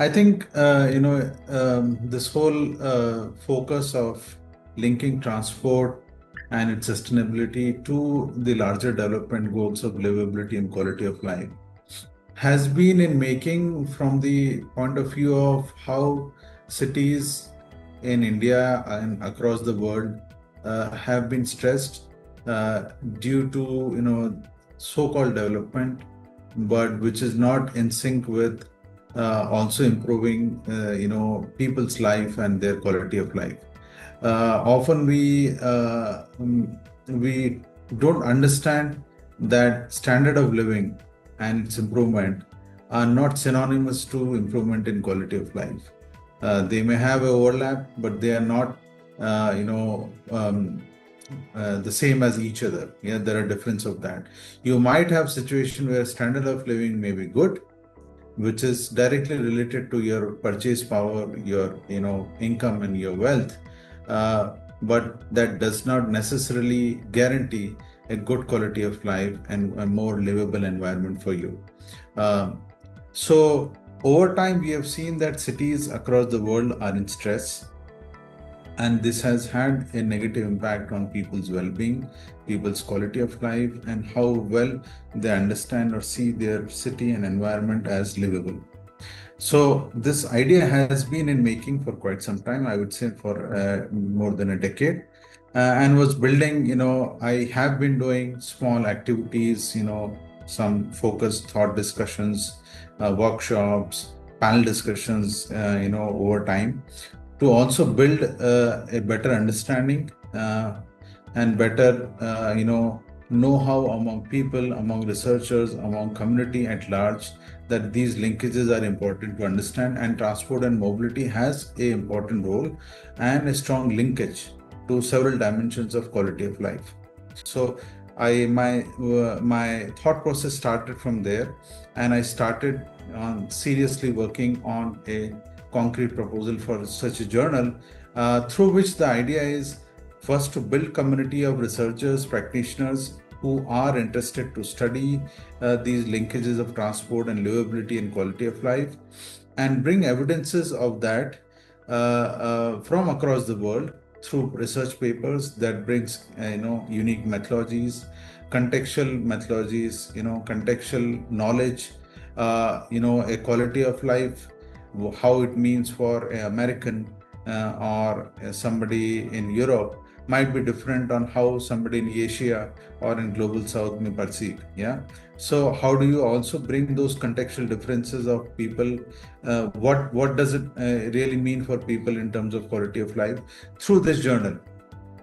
I think this whole focus of linking transport and its sustainability to the larger development goals of livability and quality of life has been in making from the point of view of how cities in India and across the world have been stressed due to so-called development, but which is not in sync with also improving people's life and their quality of life. Often we don't understand that standard of living and its improvement are not synonymous to improvement in quality of life. They may have an overlap, but they are not, the same as each other. Yeah, there are difference of that. You might have situation where standard of living may be good, which is directly related to your purchase power, your income and your wealth, but that does not necessarily guarantee a good quality of life and a more livable environment for you. So over time, we have seen that cities across the world are in stress, and this has had a negative impact on people's well-being, people's quality of life, and how well they understand or see their city and environment as livable. So this idea has been in making for quite some time, I would say for more than a decade, and was building, I have been doing small activities, some focused thought discussions, workshops, panel discussions, over time to also build a better understanding and better, know-how among people, among researchers, among community at large, that these linkages are important to understand, and transport and mobility has a important role and a strong linkage to several dimensions of quality of life. So my thought process started from there, and I started seriously working on a concrete proposal for such a journal, through which the idea is first to build community of researchers, practitioners who are interested to study these linkages of transport and livability and quality of life, and bring evidences of that from across the world through research papers that brings unique methodologies, contextual methodologies, contextual knowledge, a quality of life, how it means for an American or somebody in Europe might be different on how somebody in Asia or in global south may perceive. Yeah. So how do you also bring those contextual differences of people? What does it really mean for people in terms of quality of life through this journal?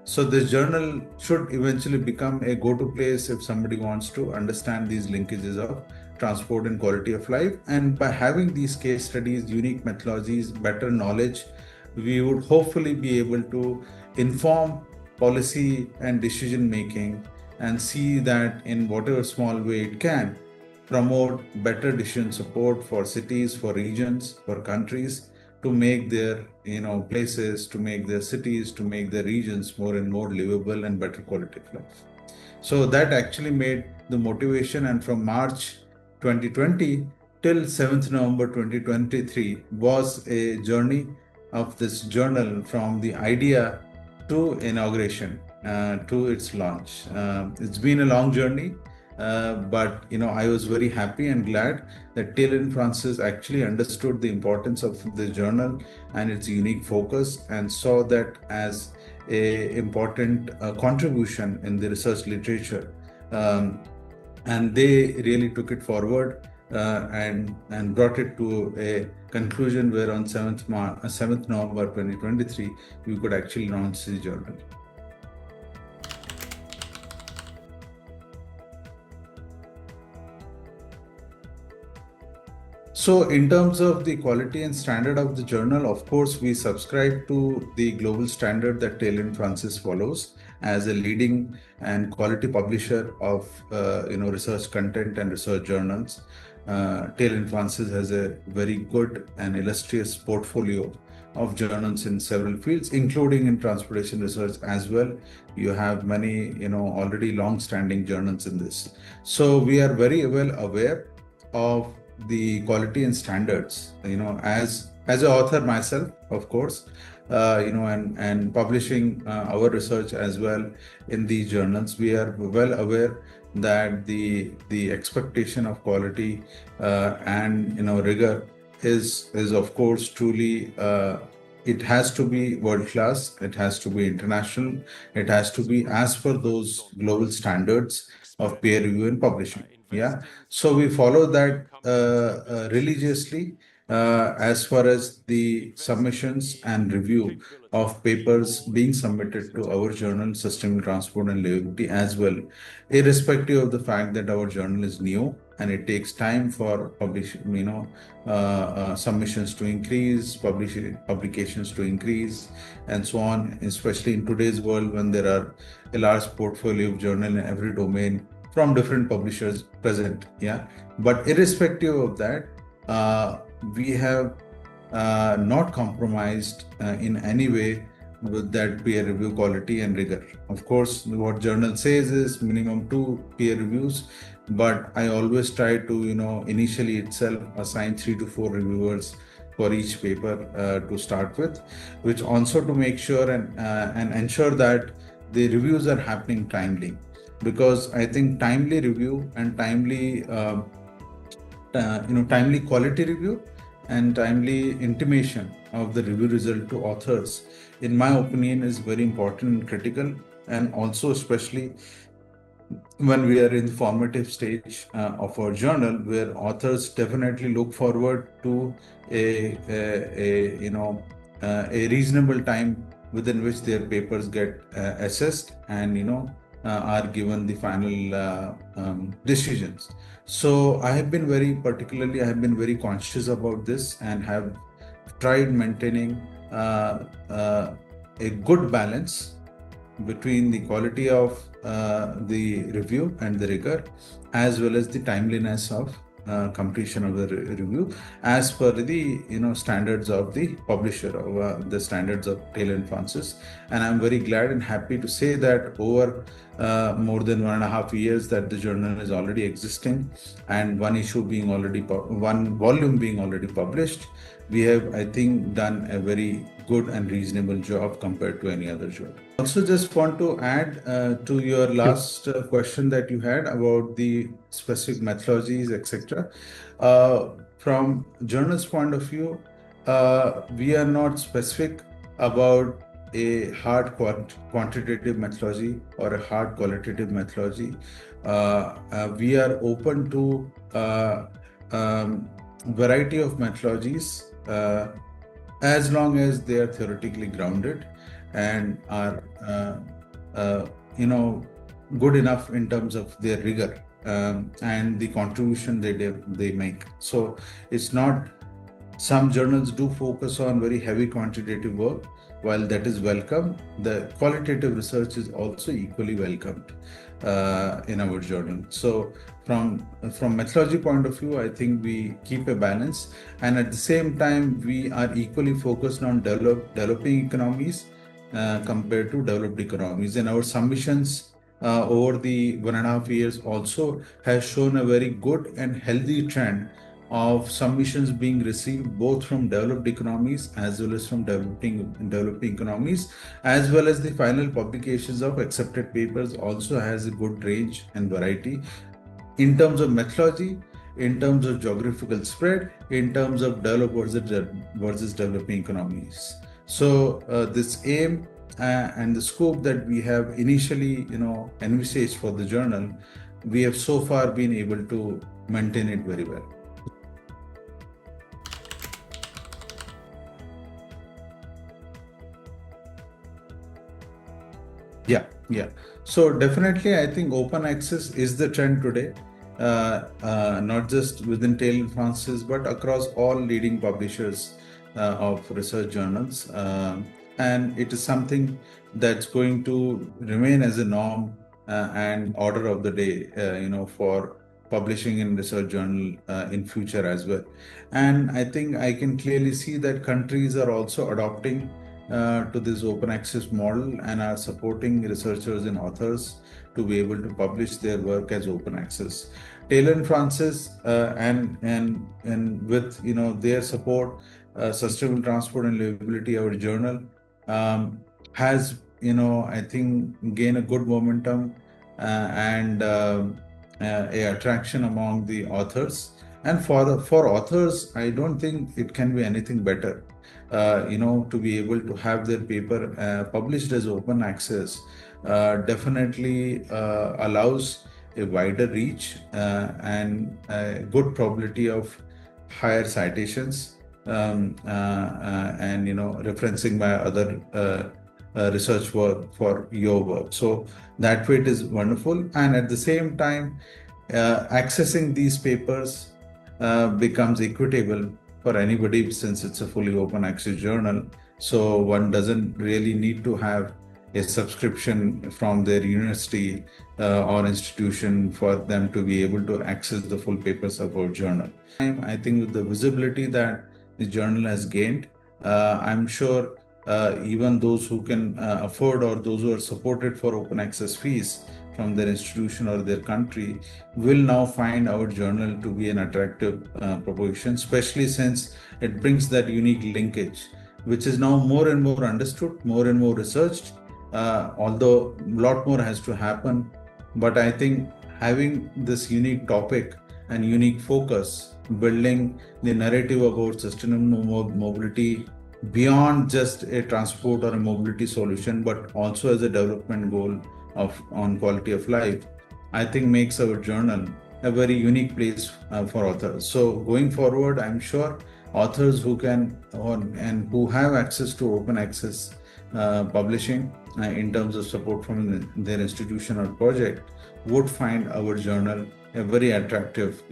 So this journal should eventually become a go-to place if somebody wants to understand these linkages of transport and quality of life. And by having these case studies, unique methodologies, better knowledge, we would hopefully be able to inform policy and decision making, and see that in whatever small way it can promote better decision support for cities, for regions, for countries, to make their places, to make their cities, to make their regions more and more livable and better quality of life. So that actually made the motivation, and from March 2020 till 7th November 2023 was a journey of this journal, from the idea to inauguration, to its launch. It's been a long journey, but I was very happy and glad that Taylor & Francis actually understood the importance of the journal and its unique focus, and saw that as a important contribution in the research literature, and they really took it forward and brought it to a conclusion where on 7th November 2023 we could actually launch the journal. So in terms of the quality and standard of the journal, of course, we subscribe to the global standard that Taylor & Francis follows as a leading and quality publisher of research content and research journals. Taylor & Francis has a very good and illustrious portfolio of journals in several fields, including in transportation research as well. You have many, already long-standing journals in this. So we are very well aware of the quality and standards. As an author myself, of course, and publishing our research as well in these journals, we are well aware that the expectation of quality and rigor is of course truly. It has to be world class, it has to be international, it has to be as per those global standards of peer review and publishing. Yeah, so we follow that religiously as far as the submissions and review of papers being submitted to our journal, Sustainable Transport and Livability, as well, irrespective of the fact that our journal is new and it takes time for submissions to increase, publications to increase, and so on, especially in today's world when there are a large portfolio of journal in every domain from different publishers present. Yeah, but irrespective of that, we have not compromised in any way with that peer review quality and rigor. Of course, what journal says is minimum 2 peer reviews, but I always try to, initially itself assign 3 to 4 reviewers for each paper to start with, which also to make sure and ensure that the reviews are happening timely, because I think timely review and timely quality review and timely intimation of the review result to authors, in my opinion, is very important and critical, and also especially when we are in the formative stage of our journal, where authors definitely look forward to a reasonable time within which their papers get assessed and are given the final decisions. So I have been very conscious about this and have tried maintaining a good balance between the quality of the review and the rigor, as well as the timeliness of completion of the review, as per the standards of the publisher, of the standards of Taylor and Francis. And I'm very glad and happy to say that over more than 1.5 years that the journal is already existing, and one volume being already published, we have, I think, done a very good and reasonable job compared to any other journal. Also, just want to add to your last question that you had about the specific methodologies, etc. From journal's point of view, we are not specific about a hard quantitative methodology or a hard qualitative methodology. We are open to variety of methodologies as long as they are theoretically grounded and are good enough in terms of their rigor and the contribution they make. So it's not, some journals do focus on very heavy quantitative work. While that is welcome, the qualitative research is also equally welcomed in our journal. So from methodology point of view, I think we keep a balance, and at the same time we are equally focused on developing economies compared to developed economies. And our submissions over the 1.5 years also has shown a very good and healthy trend of submissions being received both from developed economies as well as from developing economies, as well as the final publications of accepted papers also has a good range and variety in terms of methodology, in terms of geographical spread, in terms of developed versus developing economies. So this aim and the scope that we have initially envisaged for the journal, we have so far been able to maintain it very well. Yeah. So definitely, I think open access is the trend today, not just within Taylor and Francis, but across all leading publishers of research journals. And it is something that's going to remain as a norm and order of the day, for publishing in research journal in future as well. And I think I can clearly see that countries are also adopting to this open access model and are supporting researchers and authors to be able to publish their work as open access. Taylor and Francis and with their support, Sustainable Transport and Livability, our journal, has I think gained a good momentum and a attraction among the authors. And for authors, I don't think it can be anything better. To be able to have their paper published as open access definitely allows a wider reach and a good probability of higher citations and referencing by other research work for your work. So that way it is wonderful, and at the same time accessing these papers becomes equitable for anybody since it's a fully open access journal. So one doesn't really need to have a subscription from their university or institution for them to be able to access the full papers of our journal. I think with the visibility that the journal has gained, I'm sure even those who can afford or those who are supported for open access fees from their institution or their country will now find our journal to be an attractive proposition, especially since it brings that unique linkage, which is now more and more understood, more and more researched, although a lot more has to happen. But I think having this unique topic and unique focus, building the narrative about sustainable mobility beyond just a transport or a mobility solution, but also as a development goal on quality of life, I think makes our journal a very unique place for authors. So going forward, I'm sure authors who can and who have access to open access publishing in terms of support from their institution or project would find our journal a very attractive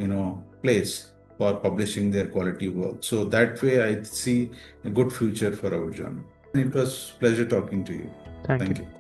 place for publishing their quality work. So that way I see a good future for our journal. It was a pleasure talking to you. Thank Thank you. you.